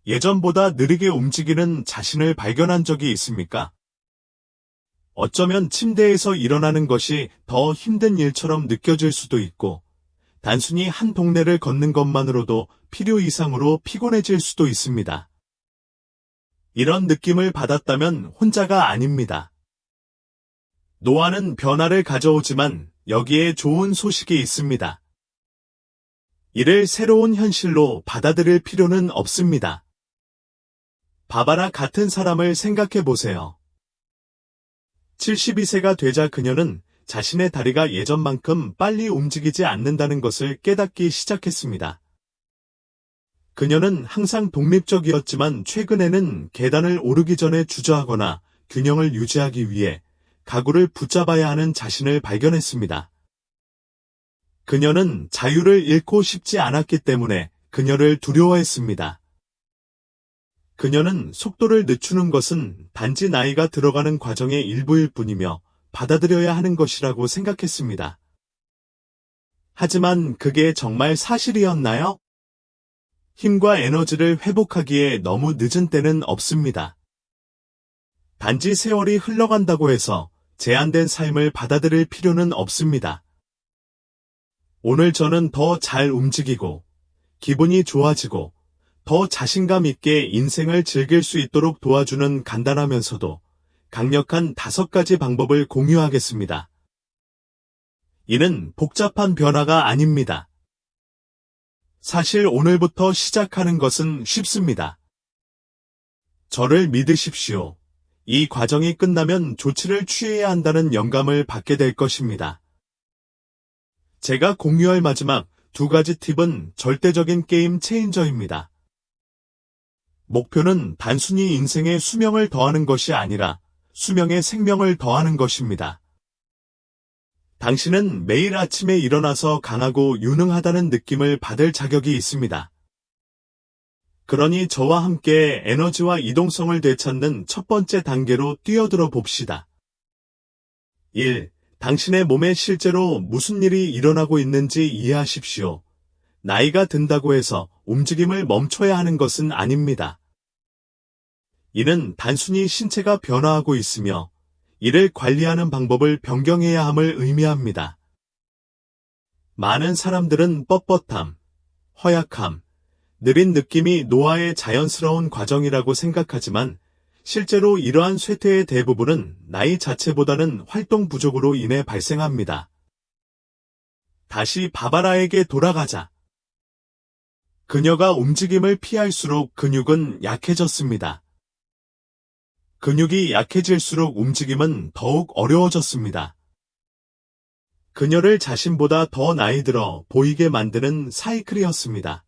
예전보다 느리게 움직이는 자신을 발견한 적이 있습니까? 어쩌면 침대에서 일어나는 것이 더 힘든 일처럼 느껴질 수도 있고, 단순히 한 동네를 걷는 것만으로도 필요 이상으로 피곤해질 수도 있습니다. 이런 느낌을 받았다면 혼자가 아닙니다. 노화는 변화를 가져오지만 여기에 좋은 소식이 있습니다. 이를 새로운 현실로 받아들일 필요는 없습니다. 바바라 같은 사람을 생각해 보세요. 72세가 되자 그녀는 자신의 다리가 예전만큼 빨리 움직이지 않는다는 것을 깨닫기 시작했습니다. 그녀는 항상 독립적이었지만 최근에는 계단을 오르기 전에 주저하거나 균형을 유지하기 위해 가구를 붙잡아야 하는 자신을 발견했습니다. 그녀는 자유를 잃고 싶지 않았기 때문에 그녀를 두려워했습니다. 그녀는 속도를 늦추는 것은 단지 나이가 들어가는 과정의 일부일 뿐이며 받아들여야 하는 것이라고 생각했습니다. 하지만 그게 정말 사실이었나요? 힘과 에너지를 회복하기에 너무 늦은 때는 없습니다. 단지 세월이 흘러간다고 해서 제한된 삶을 받아들일 필요는 없습니다. 오늘 저는 더 잘 움직이고, 기분이 좋아지고, 더 자신감 있게 인생을 즐길 수 있도록 도와주는 간단하면서도 강력한 5가지 방법을 공유하겠습니다. 이는 복잡한 변화가 아닙니다. 사실 오늘부터 시작하는 것은 쉽습니다. 저를 믿으십시오. 이 과정이 끝나면 조치를 취해야 한다는 영감을 받게 될 것입니다. 제가 공유할 마지막 2가지 팁은 절대적인 게임 체인저입니다. 목표는 단순히 인생의 수명을 더하는 것이 아니라 수명의 생명을 더하는 것입니다. 당신은 매일 아침에 일어나서 강하고 유능하다는 느낌을 받을 자격이 있습니다. 그러니 저와 함께 에너지와 이동성을 되찾는 첫 번째 단계로 뛰어들어 봅시다. 1. 당신의 몸에 실제로 무슨 일이 일어나고 있는지 이해하십시오. 나이가 든다고 해서 움직임을 멈춰야 하는 것은 아닙니다. 이는 단순히 신체가 변화하고 있으며 이를 관리하는 방법을 변경해야 함을 의미합니다. 많은 사람들은 뻣뻣함, 허약함, 느린 느낌이 노화의 자연스러운 과정이라고 생각하지만 실제로 이러한 쇠퇴의 대부분은 나이 자체보다는 활동 부족으로 인해 발생합니다. 다시 바바라에게 돌아가자. 그녀가 움직임을 피할수록 근육은 약해졌습니다. 근육이 약해질수록 움직임은 더욱 어려워졌습니다. 그녀를 자신보다 더 나이 들어 보이게 만드는 사이클이었습니다.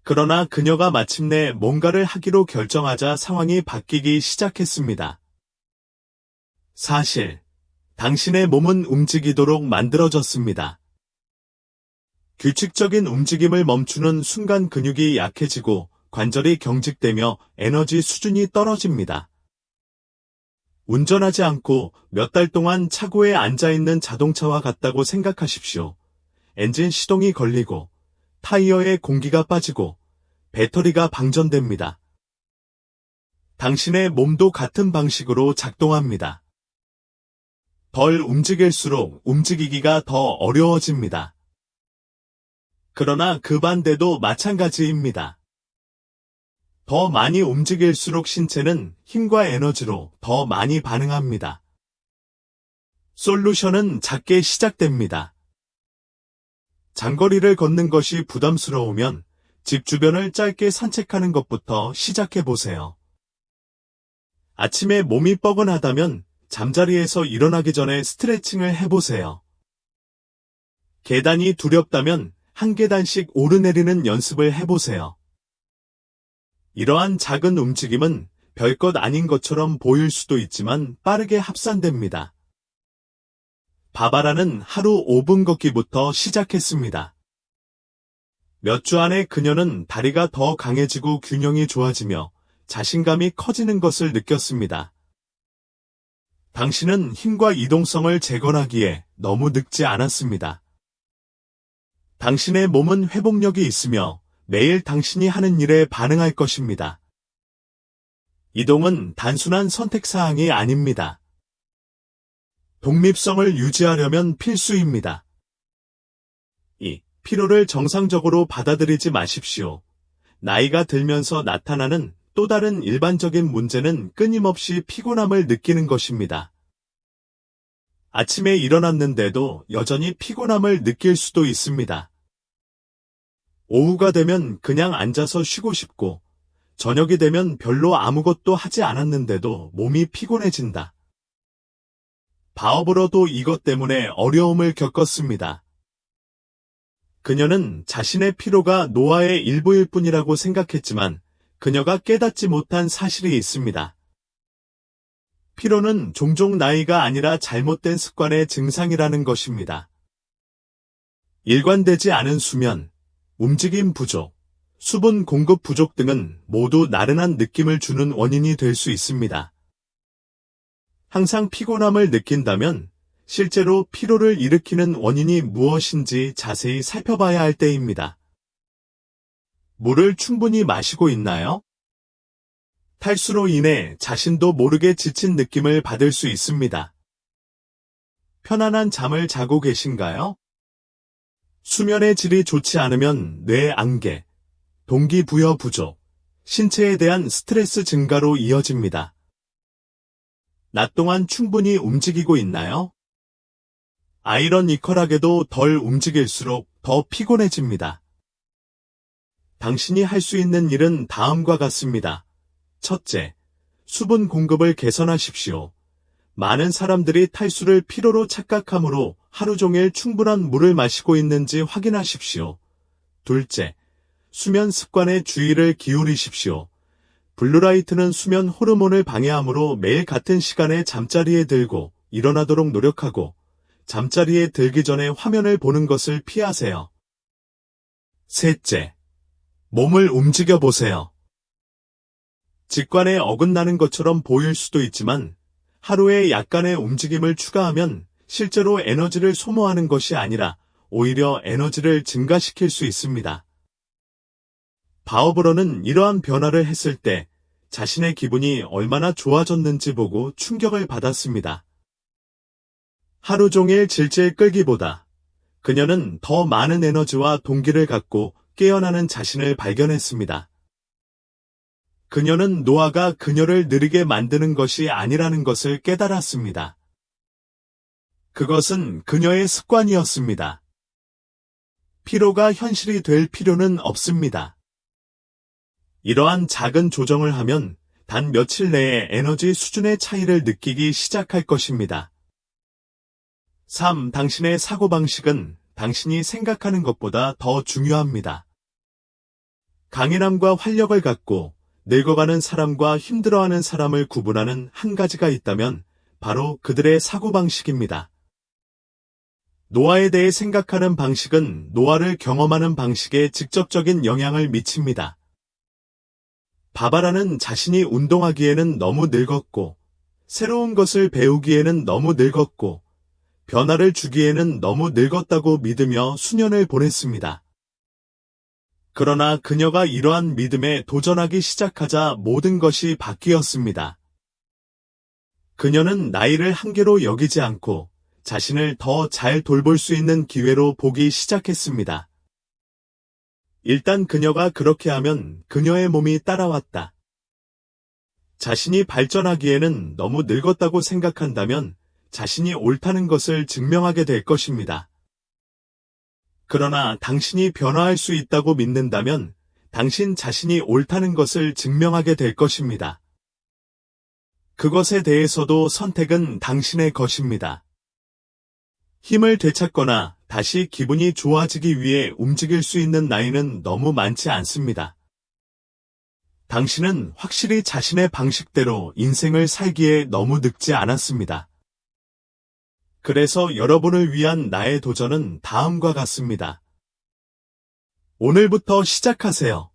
그러나 그녀가 마침내 뭔가를 하기로 결정하자 상황이 바뀌기 시작했습니다. 사실, 당신의 몸은 움직이도록 만들어졌습니다. 규칙적인 움직임을 멈추는 순간 근육이 약해지고 관절이 경직되며 에너지 수준이 떨어집니다. 운전하지 않고 몇 달 동안 차고에 앉아있는 자동차와 같다고 생각하십시오. 엔진 시동이 걸리고 타이어에 공기가 빠지고 배터리가 방전됩니다. 당신의 몸도 같은 방식으로 작동합니다. 덜 움직일수록 움직이기가 더 어려워집니다. 그러나 그 반대도 마찬가지입니다. 더 많이 움직일수록 신체는 힘과 에너지로 더 많이 반응합니다. 솔루션은 작게 시작됩니다. 장거리를 걷는 것이 부담스러우면 집 주변을 짧게 산책하는 것부터 시작해 보세요. 아침에 몸이 뻐근하다면 잠자리에서 일어나기 전에 스트레칭을 해보세요. 계단이 두렵다면 한 계단씩 오르내리는 연습을 해보세요. 이러한 작은 움직임은 별것 아닌 것처럼 보일 수도 있지만 빠르게 합산됩니다. 바바라는 하루 5분 걷기부터 시작했습니다. 몇 주 안에 그녀는 다리가 더 강해지고 균형이 좋아지며 자신감이 커지는 것을 느꼈습니다. 당신은 힘과 이동성을 재건하기에 너무 늙지 않았습니다. 당신의 몸은 회복력이 있으며 매일 당신이 하는 일에 반응할 것입니다. 이동은 단순한 선택사항이 아닙니다. 독립성을 유지하려면 필수입니다. 2. 피로를 정상적으로 받아들이지 마십시오. 나이가 들면서 나타나는 또 다른 일반적인 문제는 끊임없이 피곤함을 느끼는 것입니다. 아침에 일어났는데도 여전히 피곤함을 느낄 수도 있습니다. 오후가 되면 그냥 앉아서 쉬고 싶고, 저녁이 되면 별로 아무것도 하지 않았는데도 몸이 피곤해진다. 바업으로도 이것 때문에 어려움을 겪었습니다. 그녀는 자신의 피로가 노화의 일부일 뿐이라고 생각했지만 그녀가 깨닫지 못한 사실이 있습니다. 피로는 종종 나이가 아니라 잘못된 습관의 증상이라는 것입니다. 일관되지 않은 수면, 움직임 부족, 수분 공급 부족 등은 모두 나른한 느낌을 주는 원인이 될 수 있습니다. 항상 피곤함을 느낀다면 실제로 피로를 일으키는 원인이 무엇인지 자세히 살펴봐야 할 때입니다. 물을 충분히 마시고 있나요? 탈수로 인해 자신도 모르게 지친 느낌을 받을 수 있습니다. 편안한 잠을 자고 계신가요? 수면의 질이 좋지 않으면 뇌 안개, 동기부여 부족, 신체에 대한 스트레스 증가로 이어집니다. 낮 동안 충분히 움직이고 있나요? 아이러니컬하게도 덜 움직일수록 더 피곤해집니다. 당신이 할 수 있는 일은 다음과 같습니다. 첫째, 수분 공급을 개선하십시오. 많은 사람들이 탈수를 피로로 착각하므로 하루 종일 충분한 물을 마시고 있는지 확인하십시오. 둘째, 수면 습관에 주의를 기울이십시오. 블루라이트는 수면 호르몬을 방해하므로 매일 같은 시간에 잠자리에 들고 일어나도록 노력하고 잠자리에 들기 전에 화면을 보는 것을 피하세요. 셋째, 몸을 움직여 보세요. 직관에 어긋나는 것처럼 보일 수도 있지만 하루에 약간의 움직임을 추가하면 실제로 에너지를 소모하는 것이 아니라 오히려 에너지를 증가시킬 수 있습니다. 바오브로는 이러한 변화를 했을 때 자신의 기분이 얼마나 좋아졌는지 보고 충격을 받았습니다. 하루 종일 질질 끌기보다 그녀는 더 많은 에너지와 동기를 갖고 깨어나는 자신을 발견했습니다. 그녀는 노화가 그녀를 느리게 만드는 것이 아니라는 것을 깨달았습니다. 그것은 그녀의 습관이었습니다. 피로가 현실이 될 필요는 없습니다. 이러한 작은 조정을 하면 단 며칠 내에 에너지 수준의 차이를 느끼기 시작할 것입니다. 3. 당신의 사고방식은 당신이 생각하는 것보다 더 중요합니다. 강인함과 활력을 갖고 늙어가는 사람과 힘들어하는 사람을 구분하는 한 가지가 있다면 바로 그들의 사고방식입니다. 노화에 대해 생각하는 방식은 노화를 경험하는 방식에 직접적인 영향을 미칩니다. 바바라는 자신이 운동하기에는 너무 늙었고, 새로운 것을 배우기에는 너무 늙었고, 변화를 주기에는 너무 늙었다고 믿으며 수년을 보냈습니다. 그러나 그녀가 이러한 믿음에 도전하기 시작하자 모든 것이 바뀌었습니다. 그녀는 나이를 한계로 여기지 않고 자신을 더 잘 돌볼 수 있는 기회로 보기 시작했습니다. 일단 그녀가 그렇게 하면 그녀의 몸이 따라왔다. 자신이 발전하기에는 너무 늙었다고 생각한다면 자신이 옳다는 것을 증명하게 될 것입니다. 그러나 당신이 변화할 수 있다고 믿는다면 당신 자신이 옳다는 것을 증명하게 될 것입니다. 그것에 대해서도 선택은 당신의 것입니다. 힘을 되찾거나 다시 기분이 좋아지기 위해 움직일 수 있는 나이는 너무 많지 않습니다. 당신은 확실히 자신의 방식대로 인생을 살기에 너무 늙지 않았습니다. 그래서 여러분을 위한 나의 도전은 다음과 같습니다. 오늘부터 시작하세요.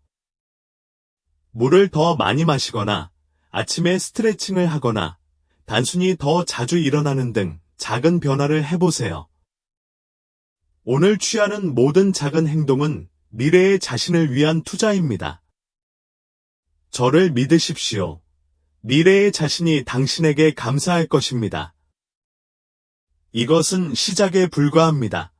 물을 더 많이 마시거나 아침에 스트레칭을 하거나 단순히 더 자주 일어나는 등 작은 변화를 해보세요. 오늘 취하는 모든 작은 행동은 미래의 자신을 위한 투자입니다. 저를 믿으십시오. 미래의 자신이 당신에게 감사할 것입니다. 이것은 시작에 불과합니다.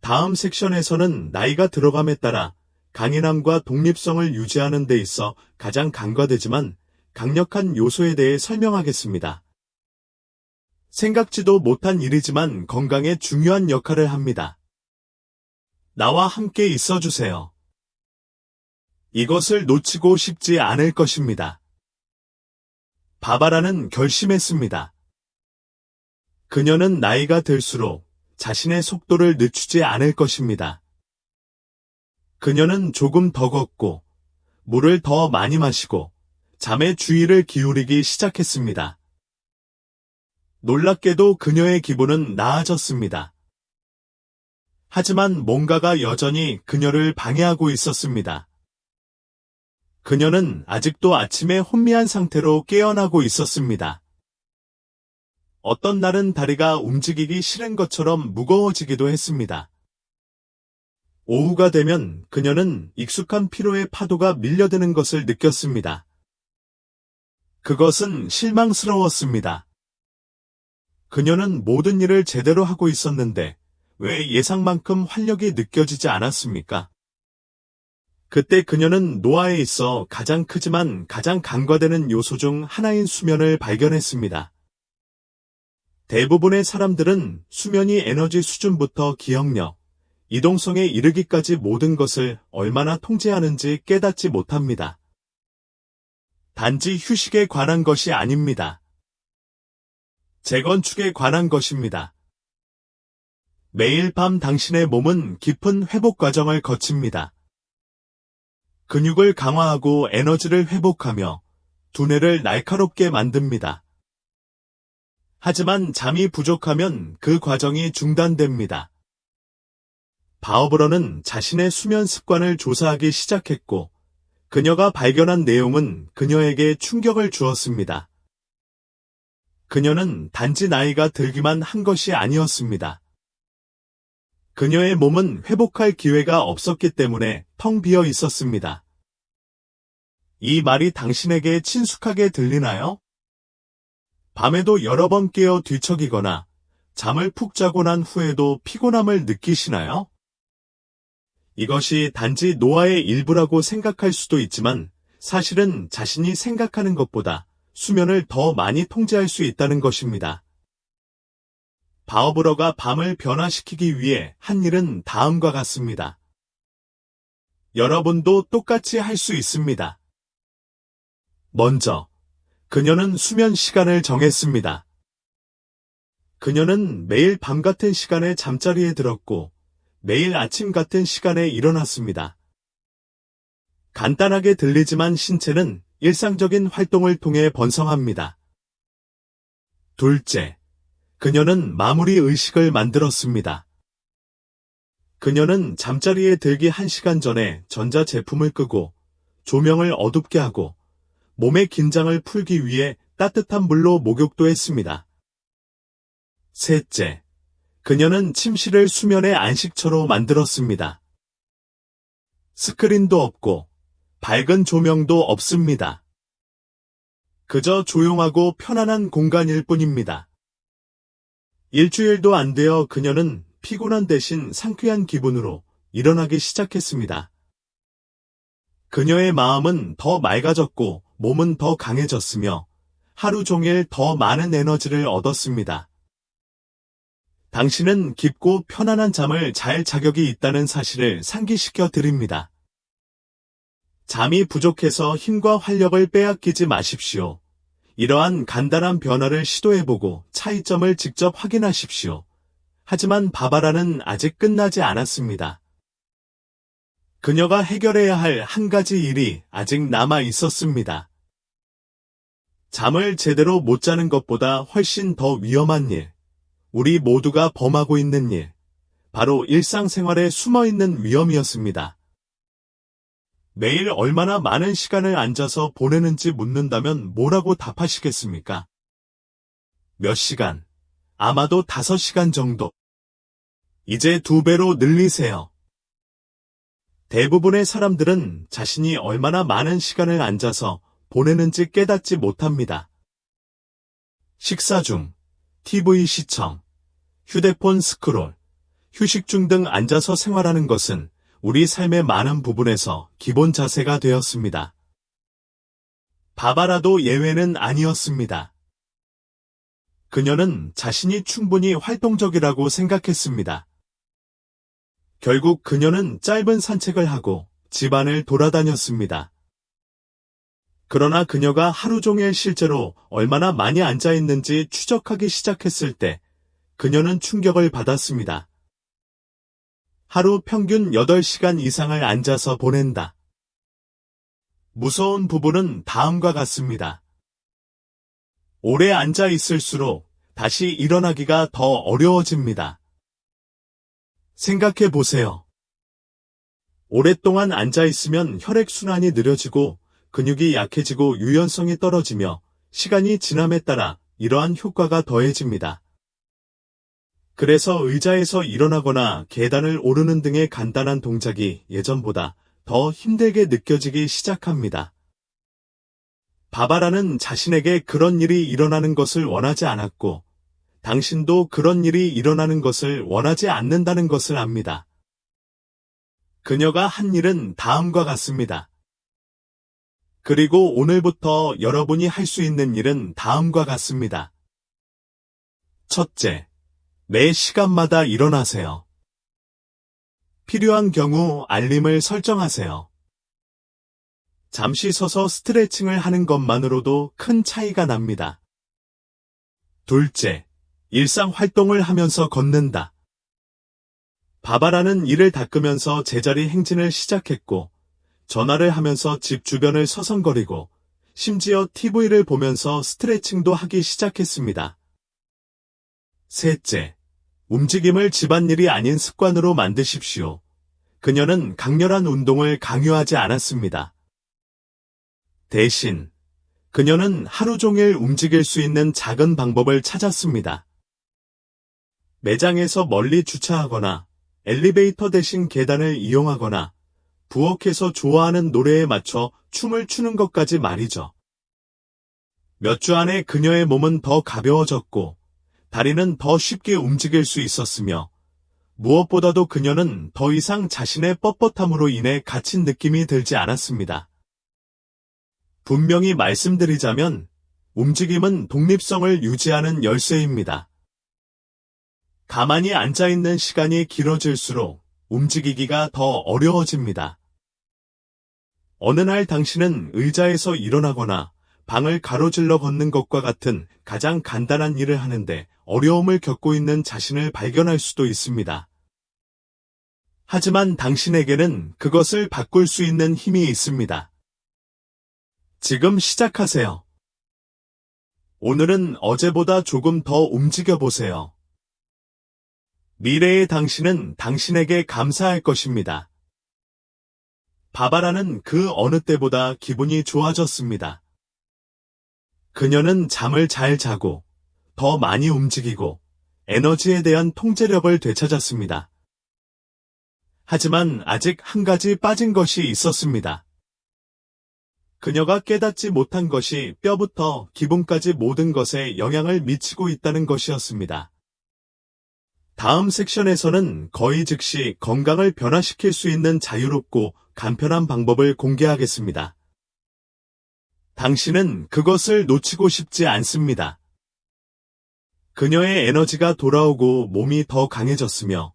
다음 섹션에서는 나이가 들어감에 따라 강인함과 독립성을 유지하는 데 있어 가장 간과되지만 강력한 요소에 대해 설명하겠습니다. 생각지도 못한 일이지만 건강에 중요한 역할을 합니다. 나와 함께 있어주세요. 이것을 놓치고 싶지 않을 것입니다. 바바라는 결심했습니다. 그녀는 나이가 들수록 자신의 속도를 늦추지 않을 것입니다. 그녀는 조금 더 걷고 물을 더 많이 마시고 잠에 주의를 기울이기 시작했습니다. 놀랍게도 그녀의 기분은 나아졌습니다. 하지만 뭔가가 여전히 그녀를 방해하고 있었습니다. 그녀는 아직도 아침에 혼미한 상태로 깨어나고 있었습니다. 어떤 날은 다리가 움직이기 싫은 것처럼 무거워지기도 했습니다. 오후가 되면 그녀는 익숙한 피로의 파도가 밀려드는 것을 느꼈습니다. 그것은 실망스러웠습니다. 그녀는 모든 일을 제대로 하고 있었는데 왜 예상만큼 활력이 느껴지지 않았습니까? 그때 그녀는 노화에 있어 가장 크지만 가장 간과되는 요소 중 하나인 수면을 발견했습니다. 대부분의 사람들은 수면이 에너지 수준부터 기억력, 이동성에 이르기까지 모든 것을 얼마나 통제하는지 깨닫지 못합니다. 단지 휴식에 관한 것이 아닙니다. 재건축에 관한 것입니다. 매일 밤 당신의 몸은 깊은 회복 과정을 거칩니다. 근육을 강화하고 에너지를 회복하며 두뇌를 날카롭게 만듭니다. 하지만 잠이 부족하면 그 과정이 중단됩니다. 바오브러는 자신의 수면 습관을 조사하기 시작했고 그녀가 발견한 내용은 그녀에게 충격을 주었습니다. 그녀는 단지 나이가 들기만 한 것이 아니었습니다. 그녀의 몸은 회복할 기회가 없었기 때문에 텅 비어 있었습니다. 이 말이 당신에게 친숙하게 들리나요? 밤에도 여러 번 깨어 뒤척이거나 잠을 푹 자고 난 후에도 피곤함을 느끼시나요? 이것이 단지 노화의 일부라고 생각할 수도 있지만 사실은 자신이 생각하는 것보다 수면을 더 많이 통제할 수 있다는 것입니다. 바오브러가 밤을 변화시키기 위해 한 일은 다음과 같습니다. 여러분도 똑같이 할 수 있습니다. 먼저, 그녀는 수면 시간을 정했습니다. 그녀는 매일 밤 같은 시간에 잠자리에 들었고 매일 아침 같은 시간에 일어났습니다. 간단하게 들리지만 신체는 일상적인 활동을 통해 번성합니다. 둘째, 그녀는 마무리 의식을 만들었습니다. 그녀는 잠자리에 들기 1시간 전에 전자제품을 끄고 조명을 어둡게 하고 몸의 긴장을 풀기 위해 따뜻한 물로 목욕도 했습니다. 셋째, 그녀는 침실을 수면의 안식처로 만들었습니다. 스크린도 없고 밝은 조명도 없습니다. 그저 조용하고 편안한 공간일 뿐입니다. 일주일도 안 되어 그녀는 피곤한 대신 상쾌한 기분으로 일어나기 시작했습니다. 그녀의 마음은 더 맑아졌고 몸은 더 강해졌으며 하루 종일 더 많은 에너지를 얻었습니다. 당신은 깊고 편안한 잠을 잘 자격이 있다는 사실을 상기시켜 드립니다. 잠이 부족해서 힘과 활력을 빼앗기지 마십시오. 이러한 간단한 변화를 시도해보고 차이점을 직접 확인하십시오. 하지만 바바라는 아직 끝나지 않았습니다. 그녀가 해결해야 할 한 가지 일이 아직 남아 있었습니다. 잠을 제대로 못 자는 것보다 훨씬 더 위험한 일, 우리 모두가 범하고 있는 일, 바로 일상생활에 숨어있는 위험이었습니다. 매일 얼마나 많은 시간을 앉아서 보내는지 묻는다면 뭐라고 답하시겠습니까? 몇 시간, 아마도 5시간 정도. 이제 2배로 늘리세요. 대부분의 사람들은 자신이 얼마나 많은 시간을 앉아서 보내는지 깨닫지 못합니다. 식사 중, TV 시청, 휴대폰 스크롤, 휴식 중 등 앉아서 생활하는 것은 우리 삶의 많은 부분에서 기본 자세가 되었습니다. 바바라도 예외는 아니었습니다. 그녀는 자신이 충분히 활동적이라고 생각했습니다. 결국 그녀는 짧은 산책을 하고 집안을 돌아다녔습니다. 그러나 그녀가 하루 종일 실제로 얼마나 많이 앉아 있는지 추적하기 시작했을 때 그녀는 충격을 받았습니다. 하루 평균 8시간 이상을 앉아서 보낸다. 무서운 부분은 다음과 같습니다. 오래 앉아 있을수록 다시 일어나기가 더 어려워집니다. 생각해 보세요. 오랫동안 앉아 있으면 혈액순환이 느려지고 근육이 약해지고 유연성이 떨어지며 시간이 지남에 따라 이러한 효과가 더해집니다. 그래서 의자에서 일어나거나 계단을 오르는 등의 간단한 동작이 예전보다 더 힘들게 느껴지기 시작합니다. 바바라는 자신에게 그런 일이 일어나는 것을 원하지 않았고, 당신도 그런 일이 일어나는 것을 원하지 않는다는 것을 압니다. 그녀가 한 일은 다음과 같습니다. 그리고 오늘부터 여러분이 할 수 있는 일은 다음과 같습니다. 첫째, 매 시간마다 일어나세요. 필요한 경우 알림을 설정하세요. 잠시 서서 스트레칭을 하는 것만으로도 큰 차이가 납니다. 둘째, 일상 활동을 하면서 걷는다. 바바라는 이를 닦으면서 제자리 행진을 시작했고, 전화를 하면서 집 주변을 서성거리고, 심지어 TV를 보면서 스트레칭도 하기 시작했습니다. 셋째, 움직임을 집안일이 아닌 습관으로 만드십시오. 그녀는 강렬한 운동을 강요하지 않았습니다. 대신, 그녀는 하루 종일 움직일 수 있는 작은 방법을 찾았습니다. 매장에서 멀리 주차하거나, 엘리베이터 대신 계단을 이용하거나, 부엌에서 좋아하는 노래에 맞춰 춤을 추는 것까지 말이죠. 몇 주 안에 그녀의 몸은 더 가벼워졌고, 다리는 더 쉽게 움직일 수 있었으며, 무엇보다도 그녀는 더 이상 자신의 뻣뻣함으로 인해 갇힌 느낌이 들지 않았습니다. 분명히 말씀드리자면, 움직임은 독립성을 유지하는 열쇠입니다. 가만히 앉아있는 시간이 길어질수록 움직이기가 더 어려워집니다. 어느 날 당신은 의자에서 일어나거나 방을 가로질러 걷는 것과 같은 가장 간단한 일을 하는데 어려움을 겪고 있는 자신을 발견할 수도 있습니다. 하지만 당신에게는 그것을 바꿀 수 있는 힘이 있습니다. 지금 시작하세요. 오늘은 어제보다 조금 더 움직여 보세요. 미래의 당신은 당신에게 감사할 것입니다. 바바라는 그 어느 때보다 기분이 좋아졌습니다. 그녀는 잠을 잘 자고, 더 많이 움직이고, 에너지에 대한 통제력을 되찾았습니다. 하지만 아직 한 가지 빠진 것이 있었습니다. 그녀가 깨닫지 못한 것이 뼈부터 기분까지 모든 것에 영향을 미치고 있다는 것이었습니다. 다음 섹션에서는 거의 즉시 건강을 변화시킬 수 있는 자유롭고 간편한 방법을 공개하겠습니다. 당신은 그것을 놓치고 싶지 않습니다. 그녀의 에너지가 돌아오고 몸이 더 강해졌으며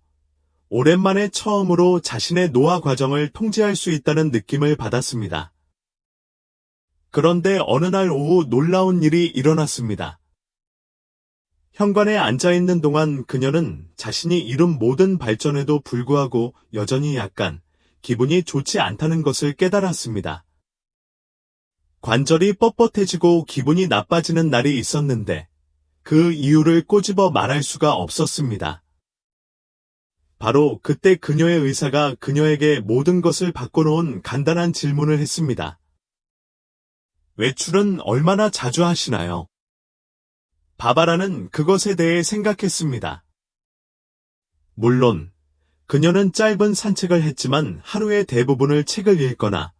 오랜만에 처음으로 자신의 노화 과정을 통제할 수 있다는 느낌을 받았습니다. 그런데 어느 날 오후 놀라운 일이 일어났습니다. 현관에 앉아있는 동안 그녀는 자신이 이룬 모든 발전에도 불구하고 여전히 약간 기분이 좋지 않다는 것을 깨달았습니다. 관절이 뻣뻣해지고 기분이 나빠지는 날이 있었는데 그 이유를 꼬집어 말할 수가 없었습니다. 바로 그때 그녀의 의사가 그녀에게 모든 것을 바꿔놓은 간단한 질문을 했습니다. 외출은 얼마나 자주 하시나요? 바바라는 그것에 대해 생각했습니다. 물론 그녀는 짧은 산책을 했지만 하루의 대부분을 책을 읽거나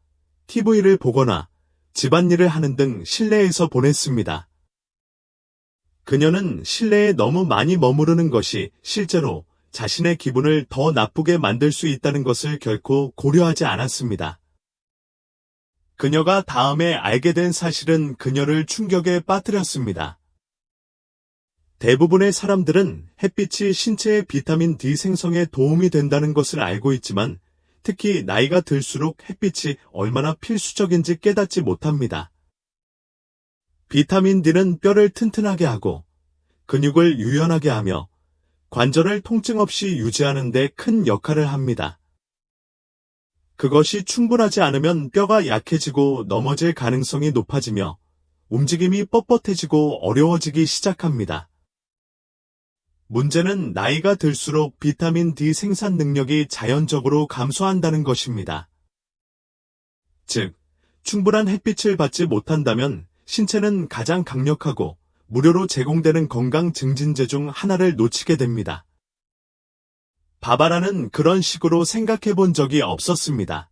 TV를 보거나 집안일을 하는 등 실내에서 보냈습니다. 그녀는 실내에 너무 많이 머무르는 것이 실제로 자신의 기분을 더 나쁘게 만들 수 있다는 것을 결코 고려하지 않았습니다. 그녀가 다음에 알게 된 사실은 그녀를 충격에 빠뜨렸습니다. 대부분의 사람들은 햇빛이 신체의 비타민 D 생성에 도움이 된다는 것을 알고 있지만 특히 나이가 들수록 햇빛이 얼마나 필수적인지 깨닫지 못합니다. 비타민 D는 뼈를 튼튼하게 하고 근육을 유연하게 하며 관절을 통증 없이 유지하는 데 큰 역할을 합니다. 그것이 충분하지 않으면 뼈가 약해지고 넘어질 가능성이 높아지며 움직임이 뻣뻣해지고 어려워지기 시작합니다. 문제는 나이가 들수록 비타민 D 생산 능력이 자연적으로 감소한다는 것입니다. 즉, 충분한 햇빛을 받지 못한다면 신체는 가장 강력하고 무료로 제공되는 건강 증진제 중 하나를 놓치게 됩니다. 바바라는 그런 식으로 생각해 본 적이 없었습니다.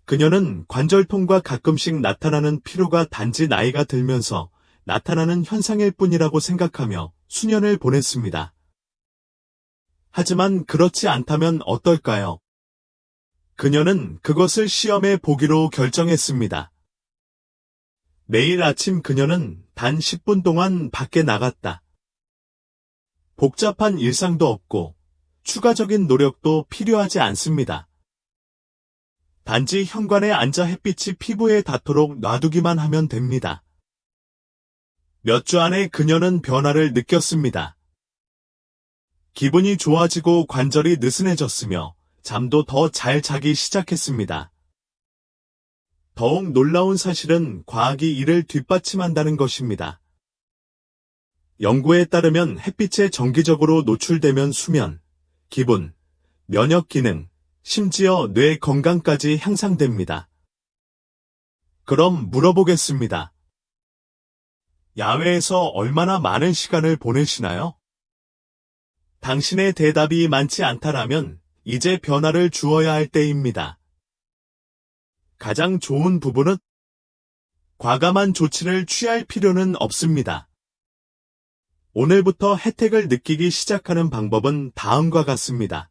그녀는 관절통과 가끔씩 나타나는 피로가 단지 나이가 들면서 나타나는 현상일 뿐이라고 생각하며 수년을 보냈습니다. 하지만 그렇지 않다면 어떨까요? 그녀는 그것을 시험해 보기로 결정했습니다. 매일 아침 그녀는 단 10분 동안 밖에 나갔다. 복잡한 일상도 없고 추가적인 노력도 필요하지 않습니다. 단지 현관에 앉아 햇빛이 피부에 닿도록 놔두기만 하면 됩니다. 몇 주 안에 그녀는 변화를 느꼈습니다. 기분이 좋아지고 관절이 느슨해졌으며 잠도 더 잘 자기 시작했습니다. 더욱 놀라운 사실은 과학이 이를 뒷받침한다는 것입니다. 연구에 따르면 햇빛에 정기적으로 노출되면 수면, 기분, 면역 기능, 심지어 뇌 건강까지 향상됩니다. 그럼 물어보겠습니다. 야외에서 얼마나 많은 시간을 보내시나요? 당신의 대답이 많지 않다라면 이제 변화를 주어야 할 때입니다. 가장 좋은 부분은 과감한 조치를 취할 필요는 없습니다. 오늘부터 혜택을 느끼기 시작하는 방법은 다음과 같습니다.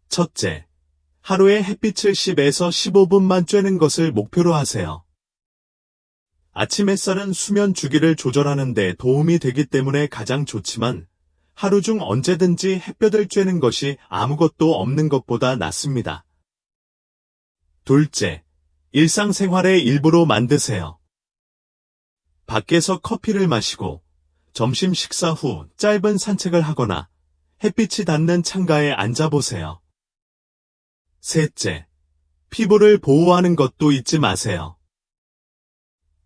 첫째, 하루에 햇빛을 10에서 15분만 쬐는 것을 목표로 하세요. 아침 햇살은 수면 주기를 조절하는 데 도움이 되기 때문에 가장 좋지만 하루 중 언제든지 햇볕을 쬐는 것이 아무것도 없는 것보다 낫습니다. 둘째, 일상생활의 일부로 만드세요. 밖에서 커피를 마시고 점심 식사 후 짧은 산책을 하거나 햇빛이 닿는 창가에 앉아보세요. 셋째, 피부를 보호하는 것도 잊지 마세요.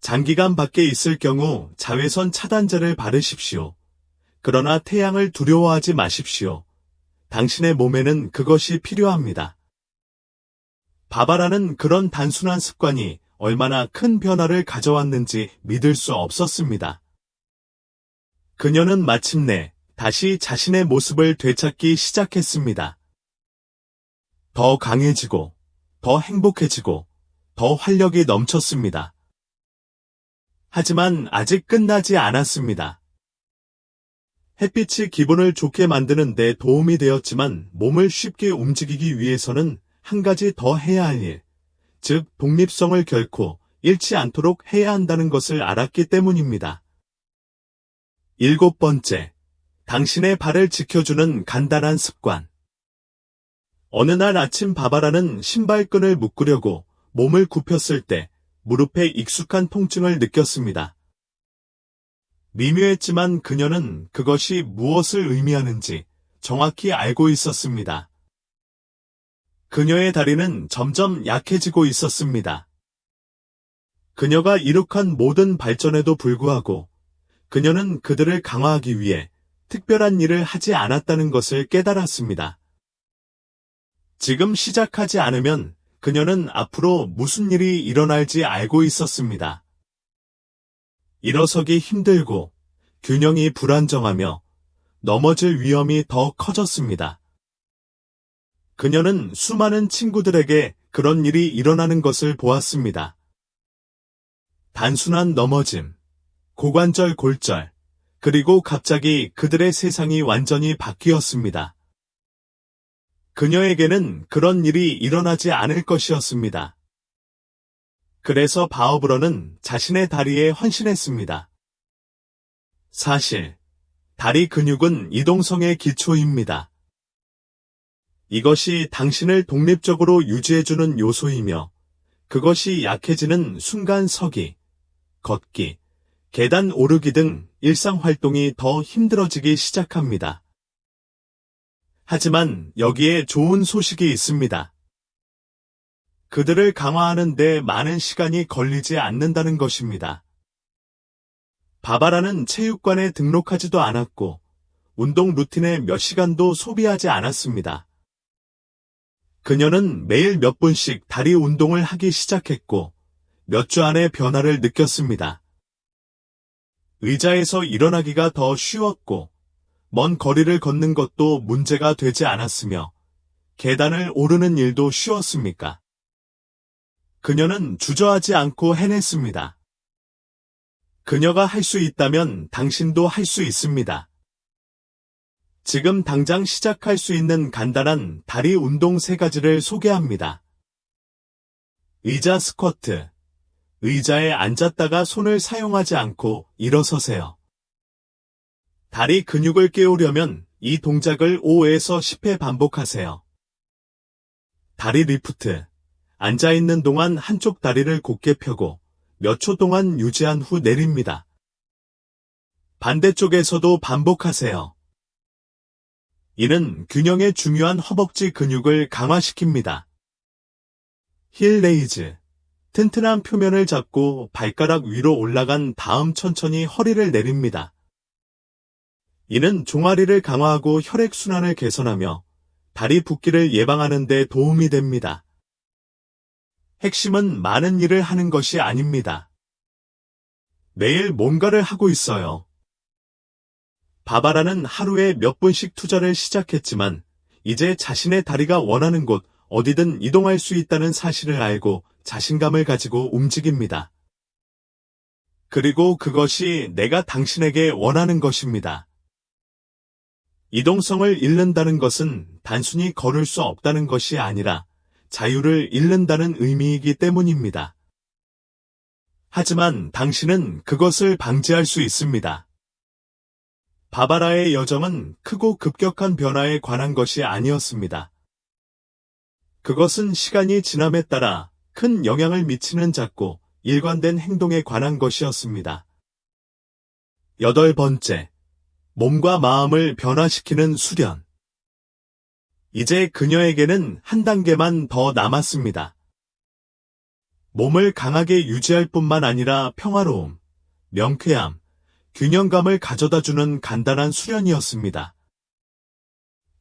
장기간 밖에 있을 경우 자외선 차단제를 바르십시오. 그러나 태양을 두려워하지 마십시오. 당신의 몸에는 그것이 필요합니다. 바바라는 그런 단순한 습관이 얼마나 큰 변화를 가져왔는지 믿을 수 없었습니다. 그녀는 마침내 다시 자신의 모습을 되찾기 시작했습니다. 더 강해지고, 더 행복해지고, 더 활력이 넘쳤습니다. 하지만 아직 끝나지 않았습니다. 햇빛이 기분을 좋게 만드는 데 도움이 되었지만 몸을 쉽게 움직이기 위해서는 한 가지 더 해야 할 일, 즉 독립성을 결코 잃지 않도록 해야 한다는 것을 알았기 때문입니다. 7번째, 당신의 발을 지켜주는 간단한 습관. 어느 날 아침 바바라는 신발끈을 묶으려고 몸을 굽혔을 때 무릎에 익숙한 통증을 느꼈습니다. 미묘했지만 그녀는 그것이 무엇을 의미하는지 정확히 알고 있었습니다. 그녀의 다리는 점점 약해지고 있었습니다. 그녀가 이룩한 모든 발전에도 불구하고 그녀는 그들을 강화하기 위해 특별한 일을 하지 않았다는 것을 깨달았습니다. 지금 시작하지 않으면 그녀는 앞으로 무슨 일이 일어날지 알고 있었습니다. 일어서기 힘들고 균형이 불안정하며 넘어질 위험이 더 커졌습니다. 그녀는 수많은 친구들에게 그런 일이 일어나는 것을 보았습니다. 단순한 넘어짐, 고관절 골절, 그리고 갑자기 그들의 세상이 완전히 바뀌었습니다. 그녀에게는 그런 일이 일어나지 않을 것이었습니다. 그래서 바오브러는 자신의 다리에 헌신했습니다. 사실, 다리 근육은 이동성의 기초입니다. 이것이 당신을 독립적으로 유지해주는 요소이며, 그것이 약해지는 순간 서기, 걷기, 계단 오르기 등 일상활동이 더 힘들어지기 시작합니다. 하지만 여기에 좋은 소식이 있습니다. 그들을 강화하는 데 많은 시간이 걸리지 않는다는 것입니다. 바바라는 체육관에 등록하지도 않았고, 운동 루틴에 몇 시간도 소비하지 않았습니다. 그녀는 매일 몇 분씩 다리 운동을 하기 시작했고, 몇 주 안에 변화를 느꼈습니다. 의자에서 일어나기가 더 쉬웠고, 먼 거리를 걷는 것도 문제가 되지 않았으며, 계단을 오르는 일도 쉬웠습니까? 그녀는 주저하지 않고 해냈습니다. 그녀가 할 수 있다면 당신도 할 수 있습니다. 지금 당장 시작할 수 있는 간단한 다리 운동 3가지를 소개합니다. 의자 스쿼트. 의자에 앉았다가 손을 사용하지 않고 일어서세요. 다리 근육을 깨우려면 이 동작을 5에서 10회 반복하세요. 다리 리프트. 앉아있는 동안 한쪽 다리를 곧게 펴고 몇 초 동안 유지한 후 내립니다. 반대쪽에서도 반복하세요. 이는 균형에 중요한 허벅지 근육을 강화시킵니다. 힐 레이즈. 튼튼한 표면을 잡고 발가락 위로 올라간 다음 천천히 허리를 내립니다. 이는 종아리를 강화하고 혈액순환을 개선하며 다리 붓기를 예방하는 데 도움이 됩니다. 핵심은 많은 일을 하는 것이 아닙니다. 매일 뭔가를 하고 있어요. 바바라는 하루에 몇 분씩 투자를 시작했지만 이제 자신의 다리가 원하는 곳 어디든 이동할 수 있다는 사실을 알고 자신감을 가지고 움직입니다. 그리고 그것이 내가 당신에게 원하는 것입니다. 이동성을 잃는다는 것은 단순히 걸을 수 없다는 것이 아니라 자유를 잃는다는 의미이기 때문입니다. 하지만 당신은 그것을 방지할 수 있습니다. 바바라의 여정은 크고 급격한 변화에 관한 것이 아니었습니다. 그것은 시간이 지남에 따라 큰 영향을 미치는 작고 일관된 행동에 관한 것이었습니다. 8번째, 몸과 마음을 변화시키는 수련. 이제 그녀에게는 한 단계만 더 남았습니다. 몸을 강하게 유지할 뿐만 아니라 평화로움, 명쾌함, 균형감을 가져다주는 간단한 수련이었습니다.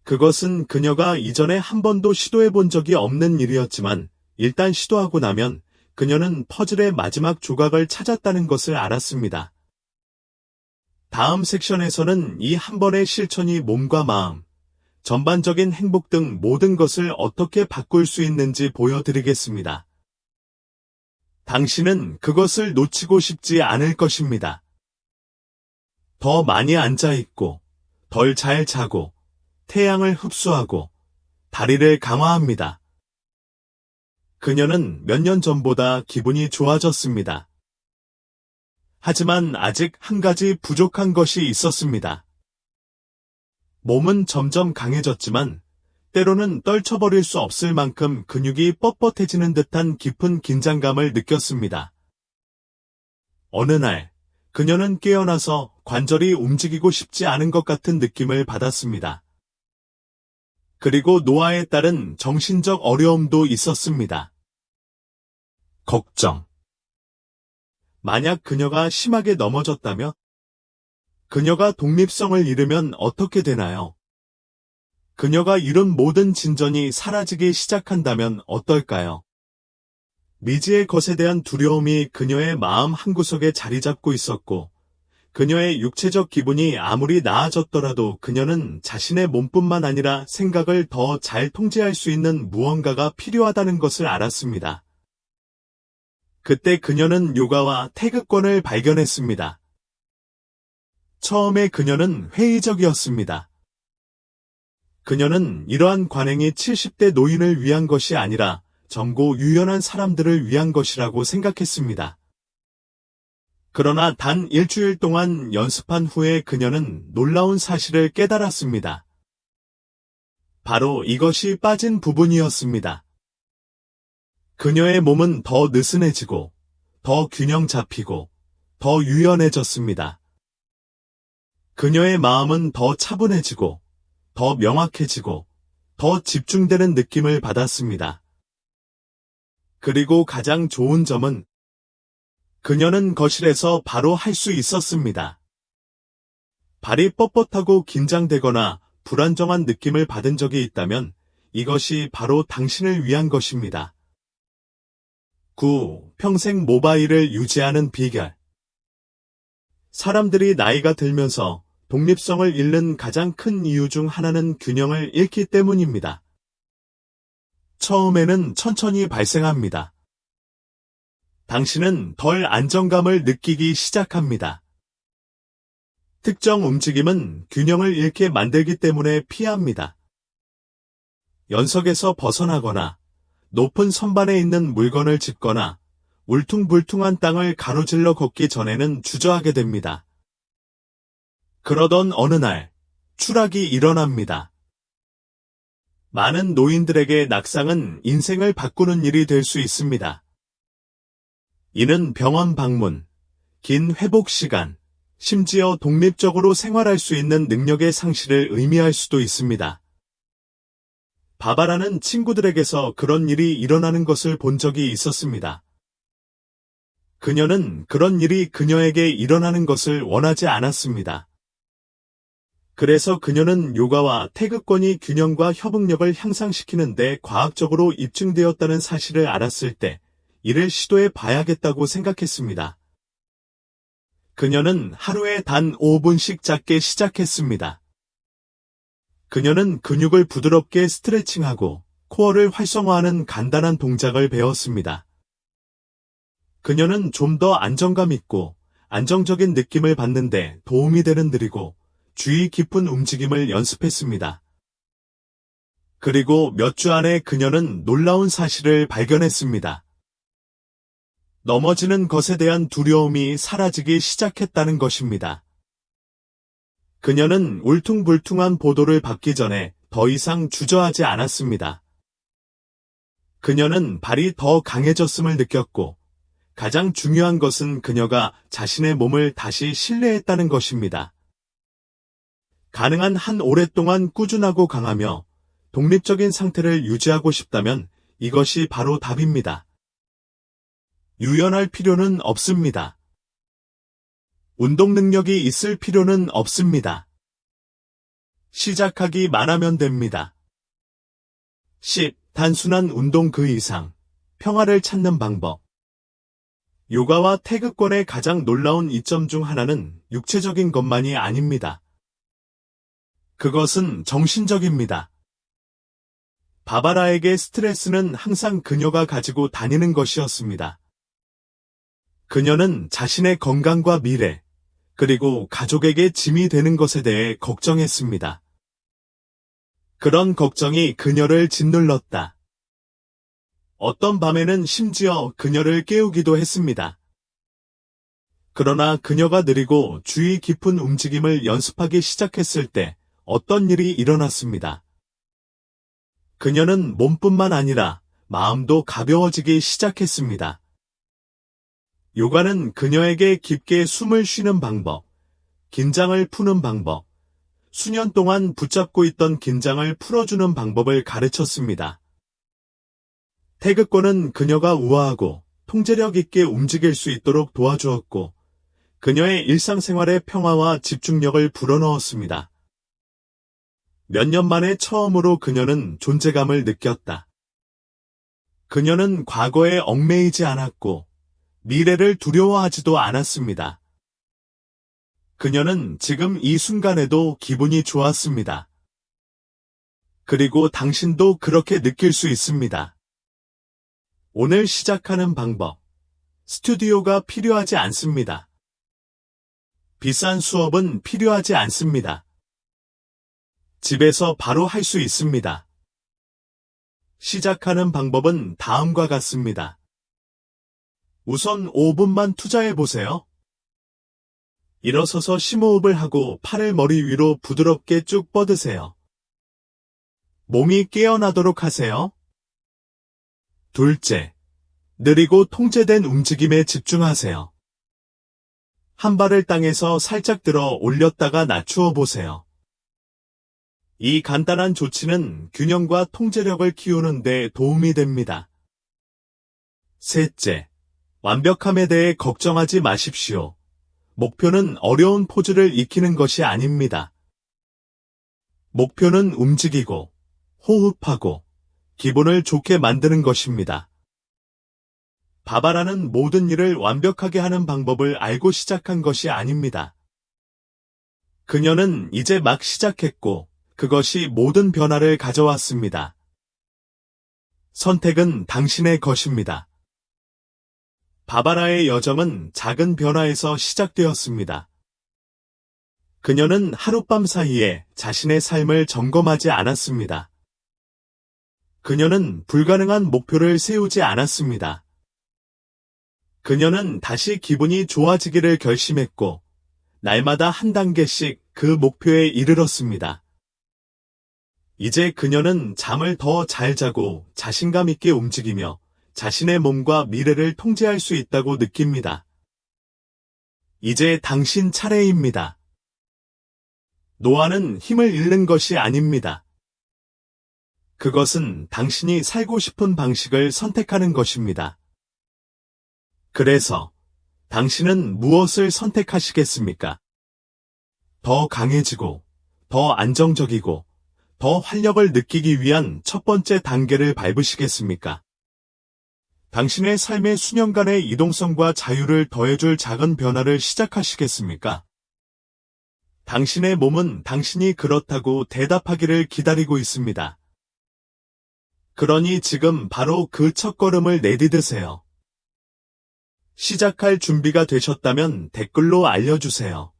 그것은 그녀가 이전에 한 번도 시도해 본 적이 없는 일이었지만 일단 시도하고 나면 그녀는 퍼즐의 마지막 조각을 찾았다는 것을 알았습니다. 다음 섹션에서는 이 한 번의 실천이 몸과 마음, 전반적인 행복 등 모든 것을 어떻게 바꿀 수 있는지 보여드리겠습니다. 당신은 그것을 놓치고 싶지 않을 것입니다. 더 많이 앉아있고, 덜 잘 자고, 태양을 흡수하고, 다리를 강화합니다. 그녀는 몇 년 전보다 기분이 좋아졌습니다. 하지만 아직 한 가지 부족한 것이 있었습니다. 몸은 점점 강해졌지만 때로는 떨쳐버릴 수 없을 만큼 근육이 뻣뻣해지는 듯한 깊은 긴장감을 느꼈습니다. 어느 날 그녀는 깨어나서 관절이 움직이고 싶지 않은 것 같은 느낌을 받았습니다. 그리고 노화에 따른 정신적 어려움도 있었습니다. 걱정. 만약 그녀가 심하게 넘어졌다면? 그녀가 독립성을 잃으면 어떻게 되나요? 그녀가 이룬 모든 진전이 사라지기 시작한다면 어떨까요? 미지의 것에 대한 두려움이 그녀의 마음 한구석에 자리 잡고 있었고, 그녀의 육체적 기분이 아무리 나아졌더라도 그녀는 자신의 몸뿐만 아니라 생각을 더 잘 통제할 수 있는 무언가가 필요하다는 것을 알았습니다. 그때 그녀는 요가와 태극권을 발견했습니다. 처음에 그녀는 회의적이었습니다. 그녀는 이러한 관행이 70대 노인을 위한 것이 아니라 젊고 유연한 사람들을 위한 것이라고 생각했습니다. 그러나 단 일주일 동안 연습한 후에 그녀는 놀라운 사실을 깨달았습니다. 바로 이것이 빠진 부분이었습니다. 그녀의 몸은 더 느슨해지고, 더 균형 잡히고, 더 유연해졌습니다. 그녀의 마음은 더 차분해지고, 더 명확해지고, 더 집중되는 느낌을 받았습니다. 그리고 가장 좋은 점은 그녀는 거실에서 바로 할 수 있었습니다. 발이 뻣뻣하고 긴장되거나 불안정한 느낌을 받은 적이 있다면 이것이 바로 당신을 위한 것입니다. 9. 평생 모바일을 유지하는 비결. 사람들이 나이가 들면서 독립성을 잃는 가장 큰 이유 중 하나는 균형을 잃기 때문입니다. 처음에는 천천히 발생합니다. 당신은 덜 안정감을 느끼기 시작합니다. 특정 움직임은 균형을 잃게 만들기 때문에 피합니다. 연석에서 벗어나거나 높은 선반에 있는 물건을 짚거나 울퉁불퉁한 땅을 가로질러 걷기 전에는 주저하게 됩니다. 그러던 어느 날 추락이 일어납니다. 많은 노인들에게 낙상은 인생을 바꾸는 일이 될 수 있습니다. 이는 병원 방문, 긴 회복 시간, 심지어 독립적으로 생활할 수 있는 능력의 상실을 의미할 수도 있습니다. 바바라는 친구들에게서 그런 일이 일어나는 것을 본 적이 있었습니다. 그녀는 그런 일이 그녀에게 일어나는 것을 원하지 않았습니다. 그래서 그녀는 요가와 태극권이 균형과 협응력을 향상시키는 데 과학적으로 입증되었다는 사실을 알았을 때 이를 시도해 봐야겠다고 생각했습니다. 그녀는 하루에 단 5분씩 작게 시작했습니다. 그녀는 근육을 부드럽게 스트레칭하고 코어를 활성화하는 간단한 동작을 배웠습니다. 그녀는 좀 더 안정감 있고 안정적인 느낌을 받는데 도움이 되는 느리고 주의 깊은 움직임을 연습했습니다. 그리고 몇 주 안에 그녀는 놀라운 사실을 발견했습니다. 넘어지는 것에 대한 두려움이 사라지기 시작했다는 것입니다. 그녀는 울퉁불퉁한 보도를 받기 전에 더 이상 주저하지 않았습니다. 그녀는 발이 더 강해졌음을 느꼈고 가장 중요한 것은 그녀가 자신의 몸을 다시 신뢰했다는 것입니다. 가능한 한 오랫동안 꾸준하고 강하며 독립적인 상태를 유지하고 싶다면 이것이 바로 답입니다. 유연할 필요는 없습니다. 운동 능력이 있을 필요는 없습니다. 시작하기만 하면 됩니다. 10. 단순한 운동 그 이상. 평화를 찾는 방법. 요가와 태극권의 가장 놀라운 이점 중 하나는 육체적인 것만이 아닙니다. 그것은 정신적입니다. 바바라에게 스트레스는 항상 그녀가 가지고 다니는 것이었습니다. 그녀는 자신의 건강과 미래, 그리고 가족에게 짐이 되는 것에 대해 걱정했습니다. 그런 걱정이 그녀를 짓눌렀다. 어떤 밤에는 심지어 그녀를 깨우기도 했습니다. 그러나 그녀가 느리고 주의 깊은 움직임을 연습하기 시작했을 때 어떤 일이 일어났습니다. 그녀는 몸뿐만 아니라 마음도 가벼워지기 시작했습니다. 요가는 그녀에게 깊게 숨을 쉬는 방법, 긴장을 푸는 방법, 수년 동안 붙잡고 있던 긴장을 풀어주는 방법을 가르쳤습니다. 태극권은 그녀가 우아하고 통제력 있게 움직일 수 있도록 도와주었고, 그녀의 일상생활의 평화와 집중력을 불어넣었습니다. 몇 년 만에 처음으로 그녀는 존재감을 느꼈다. 그녀는 과거에 얽매이지 않았고, 미래를 두려워하지도 않았습니다. 그녀는 지금 이 순간에도 기분이 좋았습니다. 그리고 당신도 그렇게 느낄 수 있습니다. 오늘 시작하는 방법. 스튜디오가 필요하지 않습니다. 비싼 수업은 필요하지 않습니다. 집에서 바로 할 수 있습니다. 시작하는 방법은 다음과 같습니다. 우선 5분만 투자해 보세요. 일어서서 심호흡을 하고 팔을 머리 위로 부드럽게 쭉 뻗으세요. 몸이 깨어나도록 하세요. 둘째, 느리고 통제된 움직임에 집중하세요. 한 발을 땅에서 살짝 들어 올렸다가 낮추어 보세요. 이 간단한 조치는 균형과 통제력을 키우는 데 도움이 됩니다. 셋째, 완벽함에 대해 걱정하지 마십시오. 목표는 어려운 포즈를 익히는 것이 아닙니다. 목표는 움직이고, 호흡하고, 기분을 좋게 만드는 것입니다. 바바라는 모든 일을 완벽하게 하는 방법을 알고 시작한 것이 아닙니다. 그녀는 이제 막 시작했고, 그것이 모든 변화를 가져왔습니다. 선택은 당신의 것입니다. 바바라의 여정은 작은 변화에서 시작되었습니다. 그녀는 하룻밤 사이에 자신의 삶을 점검하지 않았습니다. 그녀는 불가능한 목표를 세우지 않았습니다. 그녀는 다시 기분이 좋아지기를 결심했고, 날마다 한 단계씩 그 목표에 이르렀습니다. 이제 그녀는 잠을 더 잘 자고 자신감 있게 움직이며 자신의 몸과 미래를 통제할 수 있다고 느낍니다. 이제 당신 차례입니다. 노화는 힘을 잃는 것이 아닙니다. 그것은 당신이 살고 싶은 방식을 선택하는 것입니다. 그래서 당신은 무엇을 선택하시겠습니까? 더 강해지고, 더 안정적이고, 더 활력을 느끼기 위한 첫 번째 단계를 밟으시겠습니까? 당신의 삶의 수년간의 이동성과 자유를 더해줄 작은 변화를 시작하시겠습니까? 당신의 몸은 당신이 그렇다고 대답하기를 기다리고 있습니다. 그러니 지금 바로 그 첫걸음을 내디드세요. 시작할 준비가 되셨다면 댓글로 알려주세요.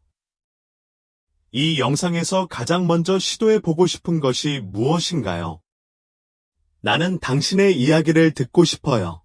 이 영상에서 가장 먼저 시도해보고 싶은 것이 무엇인가요? 나는 당신의 이야기를 듣고 싶어요.